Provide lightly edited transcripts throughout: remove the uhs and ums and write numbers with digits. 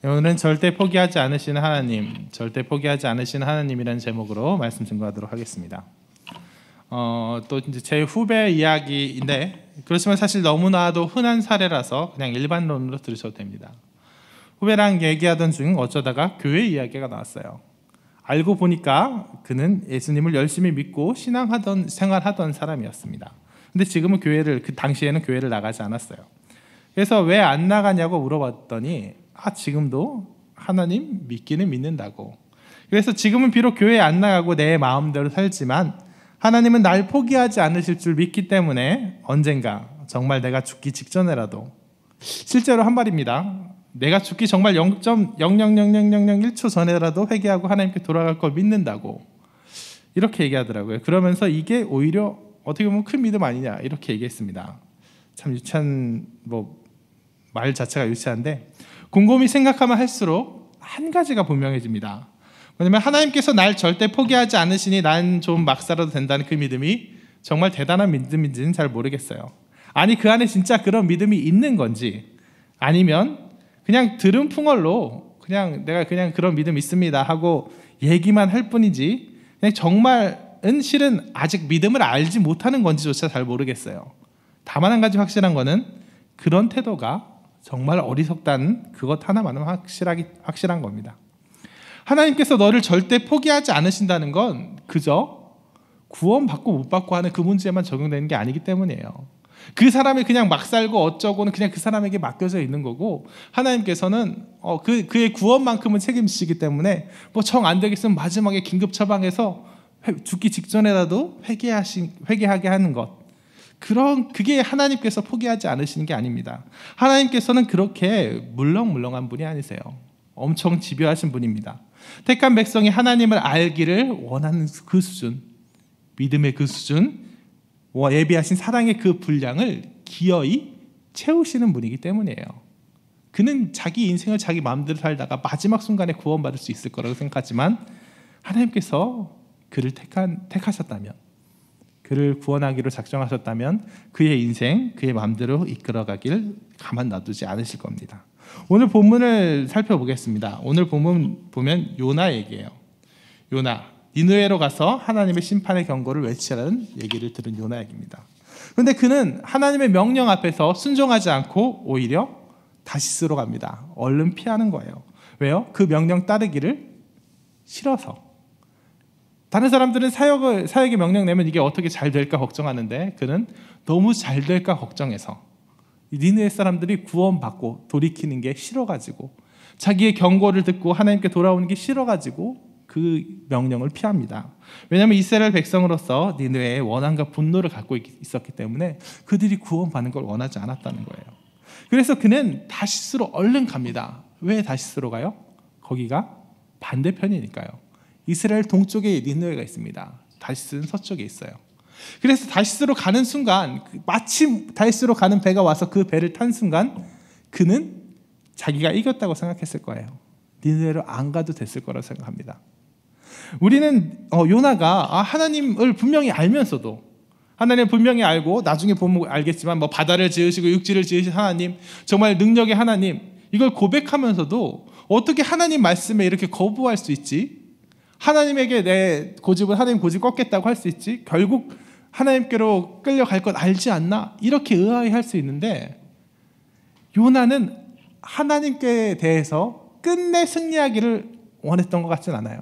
오늘은 절대 포기하지 않으시는 하나님, 절대 포기하지 않으시는 하나님이라는 제목으로 말씀 증거하도록 하겠습니다. 또 이제 제 후배 이야기인데, 그렇지만 사실 너무나도 흔한 사례라서 그냥 일반론으로 들으셔도 됩니다. 후배랑 얘기하던 중 어쩌다가 교회 이야기가 나왔어요. 알고 보니까 그는 예수님을 열심히 믿고 생활하던 사람이었습니다. 근데 지금은 그 당시에는 교회를 나가지 않았어요. 그래서 왜 안 나가냐고 물어봤더니 지금도 하나님 믿기는 믿는다고. 그래서 지금은 비록 교회에 안 나가고 내 마음대로 살지만 하나님은 날 포기하지 않으실 줄 믿기 때문에 언젠가 정말 내가 죽기 직전에라도, 실제로 한 말입니다, 내가 죽기 정말 0.0000001초 전에라도 회개하고 하나님께 돌아갈 걸 믿는다고 이렇게 얘기하더라고요. 그러면서 이게 오히려 어떻게 보면 큰 믿음 아니냐 이렇게 얘기했습니다. 참 유치한 말 자체가 유치한데, 곰곰이 생각하면 할수록 한 가지가 분명해집니다. 왜냐하면 하나님께서 날 절대 포기하지 않으시니 난 좀 막 살아도 된다는 그 믿음이 정말 대단한 믿음인지는 잘 모르겠어요. 아니 그 안에 진짜 그런 믿음이 있는 건지, 아니면 그냥 들은 풍월로 내가 그냥 그런 믿음 있습니다 하고 얘기만 할 뿐이지 그냥 정말은 실은 아직 믿음을 알지 못하는 건지조차 잘 모르겠어요. 다만 한 가지 확실한 거는 그런 태도가 정말 어리석다는 그것 하나만은 확실한 겁니다. 하나님께서 너를 절대 포기하지 않으신다는 건 그저 구원받고 못 받고 하는 그 문제에만 적용되는 게 아니기 때문이에요. 그 사람이 그냥 막 살고 어쩌고는 그냥 그 사람에게 맡겨져 있는 거고, 하나님께서는 그의 구원만큼은 책임지시기 때문에 정 안 되겠으면 마지막에 긴급 처방해서 죽기 직전에라도 회개하게 하는 것, 그게 하나님께서 포기하지 않으시는 게 아닙니다. 하나님께서는 그렇게 물렁물렁한 분이 아니세요. 엄청 집요하신 분입니다. 택한 백성이 하나님을 알기를 원하는 그 수준, 믿음의 그 수준, 예비하신 사랑의 그 분량을 기어이 채우시는 분이기 때문이에요. 그는 자기 인생을 자기 마음대로 살다가 마지막 순간에 구원받을 수 있을 거라고 생각하지만, 하나님께서 그를 택하셨다면, 그를 구원하기로 작정하셨다면 그의 인생, 그의 마음대로 이끌어가길 가만 놔두지 않으실 겁니다. 오늘 본문을 살펴보겠습니다. 오늘 본문 보면 요나 얘기예요. 요나, 니느웨로 가서 하나님의 심판의 경고를 외치라는 얘기를 들은 요나 얘기입니다. 그런데 그는 하나님의 명령 앞에서 순종하지 않고 오히려 다시스로 갑니다. 얼른 피하는 거예요. 왜요? 그 명령 따르기를 싫어서. 다른 사람들은 사역의 명령 내면 이게 어떻게 잘 될까 걱정하는데, 그는 너무 잘 될까 걱정해서 니느웨 사람들이 구원받고 돌이키는 게 싫어가지고, 자기의 경고를 듣고 하나님께 돌아오는 게 싫어가지고 그 명령을 피합니다. 왜냐하면 이스라엘 백성으로서 니느웨에 원한과 분노를 갖고 있었기 때문에 그들이 구원받는 걸 원하지 않았다는 거예요. 그래서 그는 다시스로 얼른 갑니다. 왜 다시스로 가요? 거기가 반대편이니까요. 이스라엘 동쪽에 니느웨가 있습니다. 다시스는 서쪽에 있어요. 그래서 다시스로 가는 순간, 마침 다시스로 가는 배가 와서 그 배를 탄 순간 그는 자기가 이겼다고 생각했을 거예요. 니느웨로 안 가도 됐을 거라고 생각합니다. 우리는 요나가 하나님을 분명히 알면서도, 하나님을 분명히 알고 나중에 보면 알겠지만 바다를 지으시고 육지를 지으신 하나님, 정말 능력의 하나님, 이걸 고백하면서도 어떻게 하나님 말씀에 이렇게 거부할 수 있지? 하나님에게 하나님 고집 꺾겠다고 할 수 있지? 결국 하나님께로 끌려갈 것 알지 않나? 이렇게 의아해할 수 있는데, 요나는 하나님께 대해서 끝내 승리하기를 원했던 것 같진 않아요.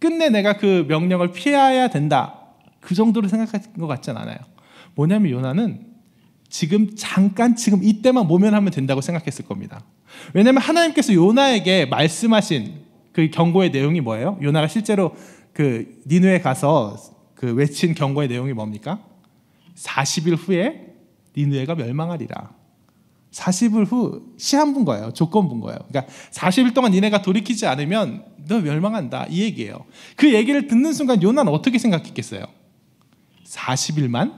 끝내 내가 그 명령을 피해야 된다, 그 정도로 생각한 것 같진 않아요. 뭐냐면 요나는 지금 이때만 모면하면 된다고 생각했을 겁니다. 왜냐하면 하나님께서 요나에게 말씀하신 그 경고의 내용이 뭐예요? 요나가 실제로 그 니느웨 가서 그 외친 경고의 내용이 뭡니까? 40일 후에 니느웨가 멸망하리라. 40일 후 시한분 거예요. 조건분 거예요. 그러니까 40일 동안 니네가 돌이키지 않으면 너 멸망한다, 이 얘기예요. 그 얘기를 듣는 순간 요나는 어떻게 생각했겠어요? 40일만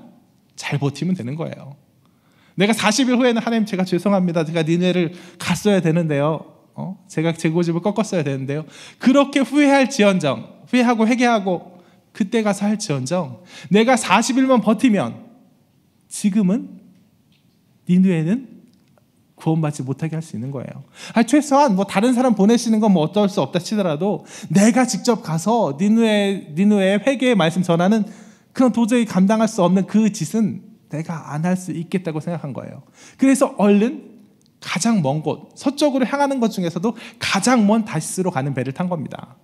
잘 버티면 되는 거예요. 내가 40일 후에는 하나님 제가 죄송합니다, 제가 니네를 갔어야 되는데요, 제가 제 고집을 꺾었어야 되는데요, 그렇게 후회하고 회개하고 그때 가서 할지언정 내가 40일만 버티면 지금은 니느웨는 구원받지 못하게 할 수 있는 거예요. 최소한 뭐 다른 사람 보내시는 건 뭐 어쩔 수 없다 치더라도 내가 직접 가서 니느웨의 회개의 말씀 전하는 그런 도저히 감당할 수 없는 그 짓은 내가 안 할 수 있겠다고 생각한 거예요. 그래서 얼른 가장 먼 곳, 서쪽으로 향하는 것 중에서도 가장 먼 다시스로 가는 배를 탄 겁니다.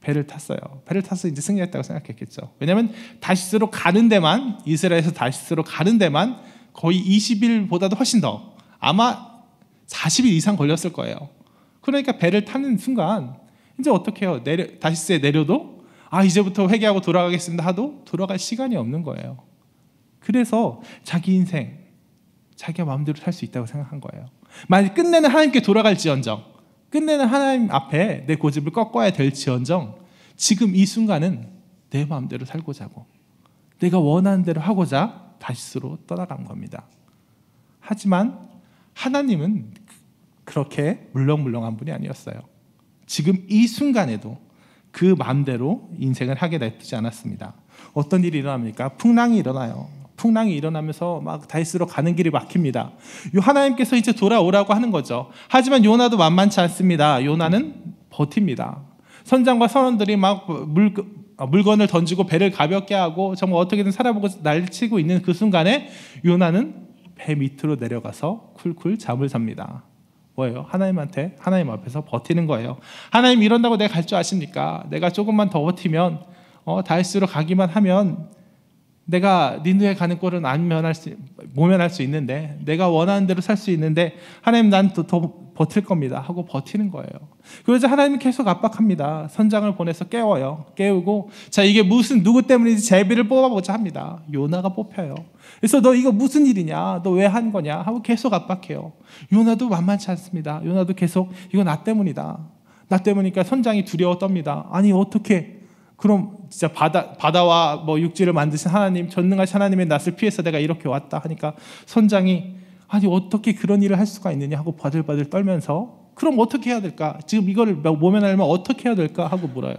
배를 탔어요. 배를 타서 이제 승리했다고 생각했겠죠. 왜냐하면 다시스로 가는 데만, 이스라엘에서 다시스로 가는 데만 거의 20일보다도 훨씬 더, 아마 40일 이상 걸렸을 거예요. 그러니까 배를 타는 순간 이제 어떻게 해요? 다시스에 내려도 이제부터 회개하고 돌아가겠습니다 하도 돌아갈 시간이 없는 거예요. 그래서 자기 인생 자기가 마음대로 살 수 있다고 생각한 거예요. 만약 끝내는 하나님께 돌아갈지언정, 끝내는 하나님 앞에 내 고집을 꺾어야 될지언정, 지금 이 순간은 내 마음대로 살고자 하고 내가 원하는 대로 하고자 다시스로 떠나간 겁니다. 하지만 하나님은 그렇게 물렁물렁한 분이 아니었어요. 지금 이 순간에도 그 마음대로 인생을 하게 놔두지 않았습니다. 어떤 일이 일어납니까? 풍랑이 일어나요. 풍랑이 일어나면서 막 다시스로 가는 길이 막힙니다. 하나님께서 이제 돌아오라고 하는 거죠. 하지만 요나도 만만치 않습니다. 요나는 버팁니다. 선장과 선원들이 막 물건을 던지고 배를 가볍게 하고 정말 어떻게든 살아보고 날치고 있는 그 순간에 요나는 배 밑으로 내려가서 쿨쿨 잠을 잡니다. 뭐예요? 하나님 앞에서 버티는 거예요. 하나님 이런다고 내가 갈 줄 아십니까? 내가 조금만 더 버티면 다시스로 가기만 하면 내가 니느웨 가는 꼴은 모면할 수 있는데, 내가 원하는 대로 살 수 있는데 하나님 난 더 버틸 겁니다 하고 버티는 거예요. 그래서 하나님이 계속 압박합니다. 선장을 보내서 깨우고 자, 이게 누구 때문인지 제비를 뽑아보자 합니다. 요나가 뽑혀요. 그래서 너 이거 무슨 일이냐, 너 왜 한 거냐 하고 계속 압박해요. 요나도 만만치 않습니다. 요나도 계속 이거 나 때문이다, 나 때문이니까 선장이 두려워 떱니다. 아니 어떻게, 그럼 진짜 바다와 뭐 육지를 만드신 하나님, 전능하신 하나님의 낯을 피해서 내가 이렇게 왔다 하니까 선장이 아니 어떻게 그런 일을 할 수가 있느냐 하고 바들바들 떨면서 그럼 어떻게 해야 될까? 지금 이거를 모면하려면 어떻게 해야 될까? 하고 물어요.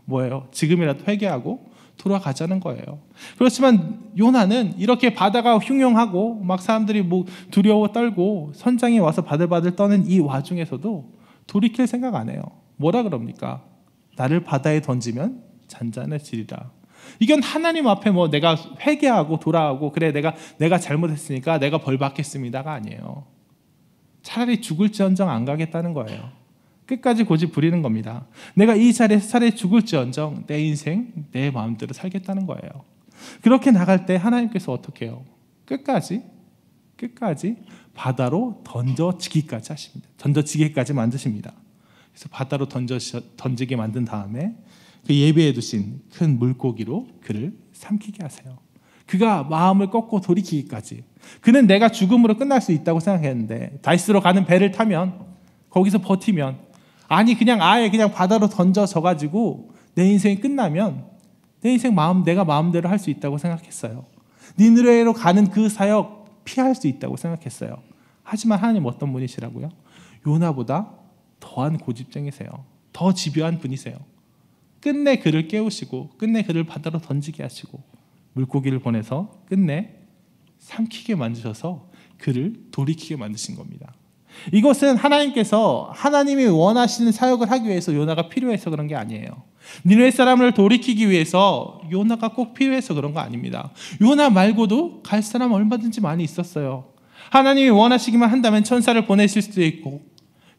뭐예요? 지금이라도 회개하고 돌아가자는 거예요. 그렇지만 요나는 이렇게 바다가 흉흉하고 막 사람들이 뭐 두려워 떨고 선장이 와서 바들바들 떠는 이 와중에서도 돌이킬 생각 안 해요. 뭐라 그럽니까? 나를 바다에 던지면 잔잔해지리라. 이건 하나님 앞에 뭐 내가 회개하고 돌아오고 그래 내가 잘못했으니까 내가 벌 받겠습니다가 아니에요. 차라리 죽을지언정 안 가겠다는 거예요. 끝까지 고집 부리는 겁니다. 내가 이 자리에서 차라리 죽을지언정 내 인생 내 마음대로 살겠다는 거예요. 그렇게 나갈 때 하나님께서 어떻게 해요? 끝까지 바다로 던져지기까지 하십니다. 던져지기까지 만드십니다. 그래서 바다로 던지게 만든 다음에 그 예비해 두신 큰 물고기로 그를 삼키게 하세요. 그가 마음을 꺾고 돌이키기까지. 그는 내가 죽음으로 끝날 수 있다고 생각했는데 다시스로 가는 배를 타면, 거기서 버티면, 아니 그냥 아예 그냥 바다로 던져져가지고 내 인생이 끝나면 내 인생 내가 마음대로 할 수 있다고 생각했어요. 니느웨로 가는 그 사역 피할 수 있다고 생각했어요. 하지만 하나님 어떤 분이시라고요? 요나보다 더한 고집쟁이세요. 더 집요한 분이세요. 끝내 그를 깨우시고 끝내 그를 바다로 던지게 하시고 물고기를 보내서 끝내 삼키게 만드셔서 그를 돌이키게 만드신 겁니다. 이것은 하나님께서 하나님이 원하시는 사역을 하기 위해서 요나가 필요해서 그런 게 아니에요. 니느웨 사람을 돌이키기 위해서 요나가 꼭 필요해서 그런 거 아닙니다. 요나 말고도 갈 사람 얼마든지 많이 있었어요. 하나님이 원하시기만 한다면 천사를 보내실 수도 있고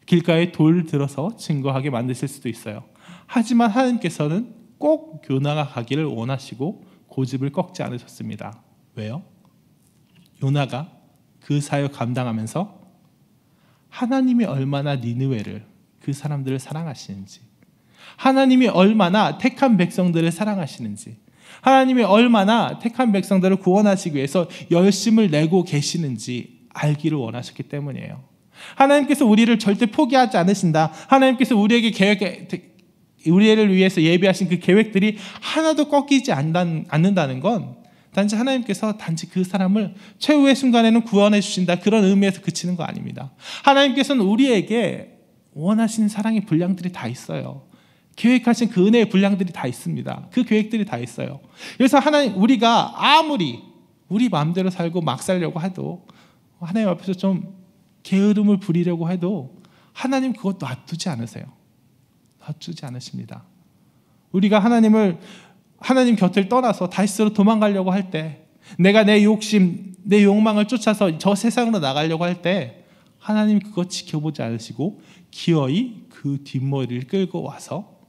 길가에 돌 들어서 증거하게 만드실 수도 있어요. 하지만 하나님께서는 꼭 요나가 가기를 원하시고 고집을 꺾지 않으셨습니다. 왜요? 요나가 그 사역 감당하면서 하나님이 얼마나 니느웨를, 그 사람들을 사랑하시는지, 하나님이 얼마나 택한 백성들을 사랑하시는지, 하나님이 얼마나 택한 백성들을 구원하시기 위해서 열심을 내고 계시는지 알기를 원하셨기 때문이에요. 하나님께서 우리를 절대 포기하지 않으신다. 하나님께서 우리를 위해서 예비하신 그 계획들이 하나도 꺾이지 않는다는 건 단지 하나님께서 그 사람을 최후의 순간에는 구원해 주신다, 그런 의미에서 그치는 거 아닙니다. 하나님께서는 우리에게 원하시는 사랑의 분량들이 다 있어요. 계획하신 그 은혜의 분량들이 다 있습니다. 그 계획들이 다 있어요. 그래서 우리가 아무리 우리 마음대로 살고 막 살려고 해도 하나님 앞에서 좀 게으름을 부리려고 해도 하나님 그것 놔두지 않으세요. 놔두지 않으십니다. 우리가 하나님 곁을 떠나서 다시스로 도망가려고 할 때, 내가 내 욕심, 내 욕망을 쫓아서 저 세상으로 나가려고 할 때 하나님 그것 지켜보지 않으시고 기어이 그 뒷머리를 끌고 와서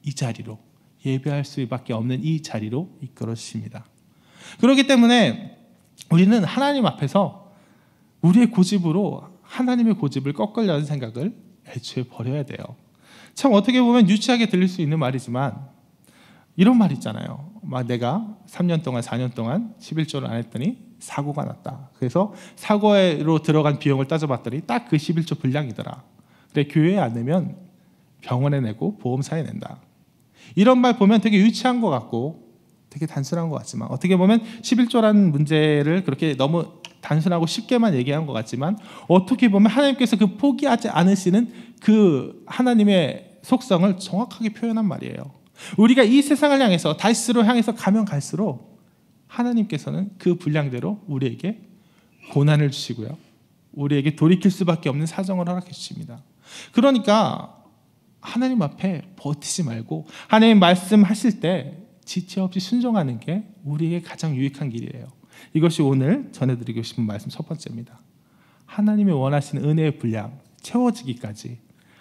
이 자리로, 예배할 수밖에 없는 이 자리로 이끌어 주십니다. 그렇기 때문에 우리는 하나님 앞에서 우리의 고집으로 하나님의 고집을 꺾으려는 생각을 애초에 버려야 돼요. 참 어떻게 보면 유치하게 들릴 수 있는 말이지만 이런 말 있잖아요. 막 내가 3년 동안 4년 동안 11조를 안 했더니 사고가 났다. 그래서 사고로 들어간 비용을 따져봤더니 딱 그 11조 분량이더라. 근데 교회에 안 내면 병원에 내고 보험사에 낸다. 이런 말 보면 되게 유치한 것 같고 되게 단순한 것 같지만, 어떻게 보면 11조라는 문제를 그렇게 너무 단순하고 쉽게만 얘기한 것 같지만, 어떻게 보면 하나님께서 그 포기하지 않으시는 그 하나님의 속성을 정확하게 표현한 말이에요. 우리가 이 세상을 향해서 다시스로 향해서 가면 갈수록 하나님께서는 그 분량대로 우리에게 고난을 주시고요, 우리에게 돌이킬 수밖에 없는 사정을 허락해 주십니다. 그러니까 하나님 앞에 버티지 말고 하나님 말씀하실 때 지체 없이 순종하는 게 우리에게 가장 유익한 길이에요. 이것이 오늘 전해드리고 싶은 말씀 첫 번째입니다. 하나님이 원하시는 은혜의 분량 채워지기까지,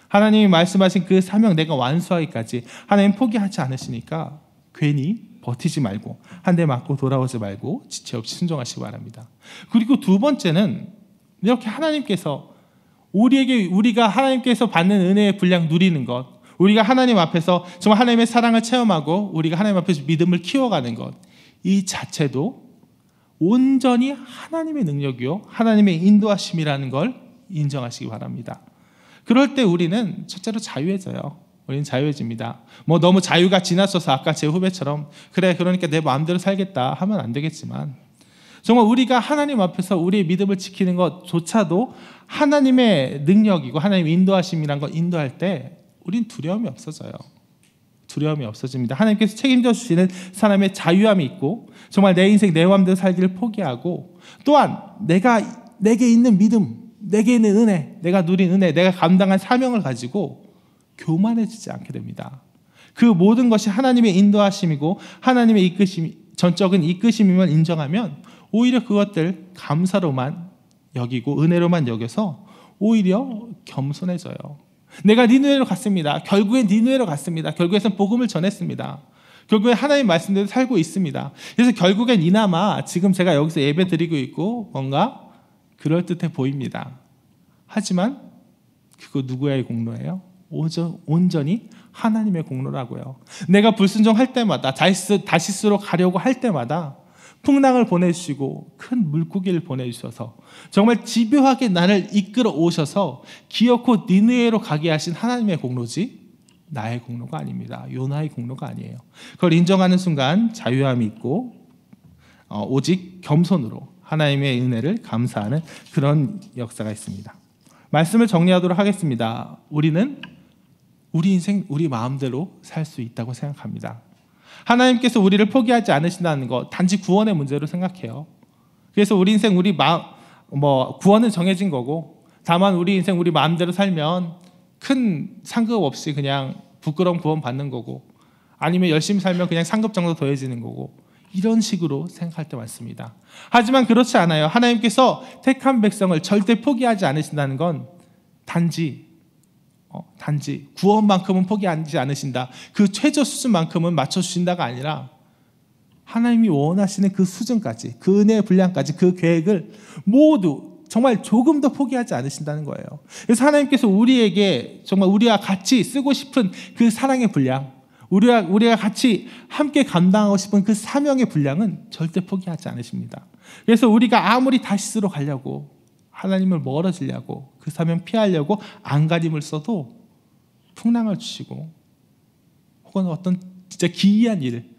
하나님이 말씀하신 그 사명 내가 완수하기까지 하나님 포기하지 않으시니까 괜히 버티지 말고 한 대 맞고 돌아오지 말고 지체 없이 순종하시기 바랍니다. 그리고 두 번째는 이렇게 하나님께서 우리가 하나님께서 받는 은혜의 분량 누리는 것, 우리가 하나님 앞에서 정말 하나님의 사랑을 체험하고 우리가 하나님 앞에서 믿음을 키워가는 것, 이 자체도 온전히 하나님의 능력이요 하나님의 인도하심이라는 걸 인정하시기 바랍니다. 그럴 때 우리는 첫째로 자유해져요. 우리는 자유해집니다. 너무 자유가 지나쳐서 아까 제 후배처럼 그래 그러니까 내 마음대로 살겠다 하면 안 되겠지만, 정말 우리가 하나님 앞에서 우리의 믿음을 지키는 것조차도 하나님의 능력이고 하나님의 인도하심이란 걸 인도할 때 우린 두려움이 없어져요. 두려움이 없어집니다. 하나님께서 책임져 주시는 사람의 자유함이 있고, 정말 내 인생 내 마음대로 살기를 포기하고, 또한 내게 있는 믿음, 내게 있는 은혜, 내가 누린 은혜, 내가 감당한 사명을 가지고 교만해지지 않게 됩니다. 그 모든 것이 하나님의 인도하심이고 하나님의 이끄심, 전적인 이끄심임을 인정하면 오히려 그것들 감사로만 여기고 은혜로만 여겨서 오히려 겸손해져요. 내가 니느웨로 갔습니다. 결국엔 니느웨로 갔습니다. 결국에는 복음을 전했습니다. 결국엔 하나님 말씀대로 살고 있습니다. 그래서 결국엔 이나마 지금 제가 여기서 예배 드리고 있고 뭔가 그럴듯해 보입니다. 하지만 그거 누구의 공로예요? 온전히 하나님의 공로라고요. 내가 불순종할 때마다 다시스로 가려고 할 때마다 풍랑을 보내주시고 큰 물고기를 보내주셔서 정말 집요하게 나를 이끌어 오셔서 기어코 니느웨로 가게 하신 하나님의 공로지 나의 공로가 아닙니다. 요나의 공로가 아니에요. 그걸 인정하는 순간 자유함이 있고 오직 겸손으로 하나님의 은혜를 감사하는 그런 역사가 있습니다. 말씀을 정리하도록 하겠습니다. 우리는 우리 인생 우리 마음대로 살 수 있다고 생각합니다. 하나님께서 우리를 포기하지 않으신다는 것 단지 구원의 문제로 생각해요. 그래서 우리 인생 우리 구원은 정해진 거고, 다만 우리 인생 우리 마음대로 살면 큰 상급 없이 그냥 부끄러운 구원 받는 거고, 아니면 열심히 살면 그냥 상급 정도 더해지는 거고, 이런 식으로 생각할 때 많습니다. 하지만 그렇지 않아요. 하나님께서 택한 백성을 절대 포기하지 않으신다는 건 단지 구원만큼은 포기하지 않으신다, 그 최저 수준만큼은 맞춰주신다가 아니라 하나님이 원하시는 그 수준까지, 그 은혜의 분량까지, 그 계획을 모두 정말 조금도 포기하지 않으신다는 거예요. 그래서 하나님께서 우리에게 정말 우리와 같이 쓰고 싶은 그 사랑의 분량, 우리가 같이 함께 감당하고 싶은 그 사명의 분량은 절대 포기하지 않으십니다. 그래서 우리가 아무리 다시스로 가려고, 하나님을 멀어지려고, 그 사명 피하려고 안간힘을 써도 풍랑을 주시고, 혹은 어떤 진짜 기이한 일,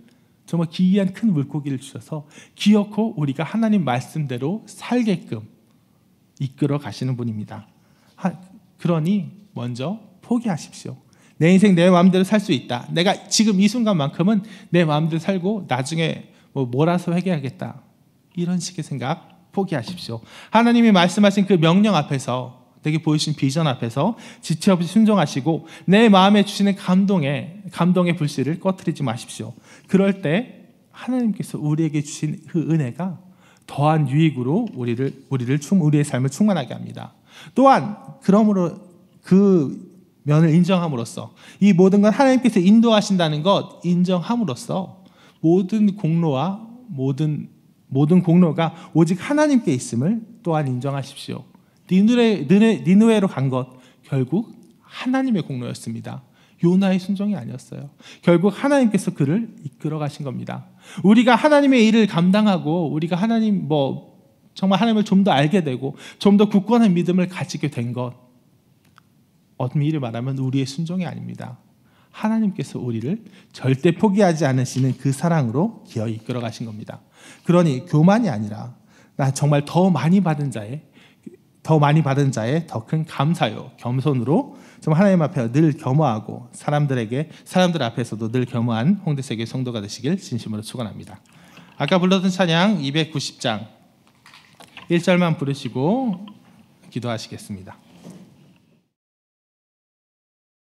정말 기이한 큰 물고기를 주셔서 기어코 우리가 하나님 말씀대로 살게끔 이끌어 가시는 분입니다. 그러니 먼저 포기하십시오. 내 인생 내 마음대로 살 수 있다. 내가 지금 이 순간만큼은 내 마음대로 살고 나중에 몰아서 회개하겠다. 이런 식의 생각 포기하십시오. 하나님이 말씀하신 그 명령 앞에서, 내게 보이신 비전 앞에서 지체 없이 순종하시고 내 마음에 주시는 감동의 불씨를 꺼트리지 마십시오. 그럴 때 하나님께서 우리에게 주신 그 은혜가 더한 유익으로 우리의 삶을 충만하게 합니다. 또한 그러므로 그 면을 인정함으로써, 이 모든 건 하나님께서 인도하신다는 것 인정함으로써 모든 공로가 오직 하나님께 있음을 또한 인정하십시오. 니느웨로 간 것 결국 하나님의 공로였습니다. 요나의 순종이 아니었어요. 결국 하나님께서 그를 이끌어 가신 겁니다. 우리가 하나님의 일을 감당하고 우리가 정말 하나님을 좀 더 알게 되고 좀 더 굳건한 믿음을 가지게 된 것, 엄밀히 말하면 우리의 순종이 아닙니다. 하나님께서 우리를 절대 포기하지 않으시는 그 사랑으로 기어 이끌어 가신 겁니다. 그러니 교만이 아니라 나 정말 더 많이 받은 자의 더 큰 감사요, 겸손으로 좀 하나님 앞에 늘 겸허하고 사람들 앞에서도 늘 겸허한 홍대세계 성도가 되시길 진심으로 축원합니다. 아까 불렀던 찬양 290장 1절만 부르시고 기도하시겠습니다.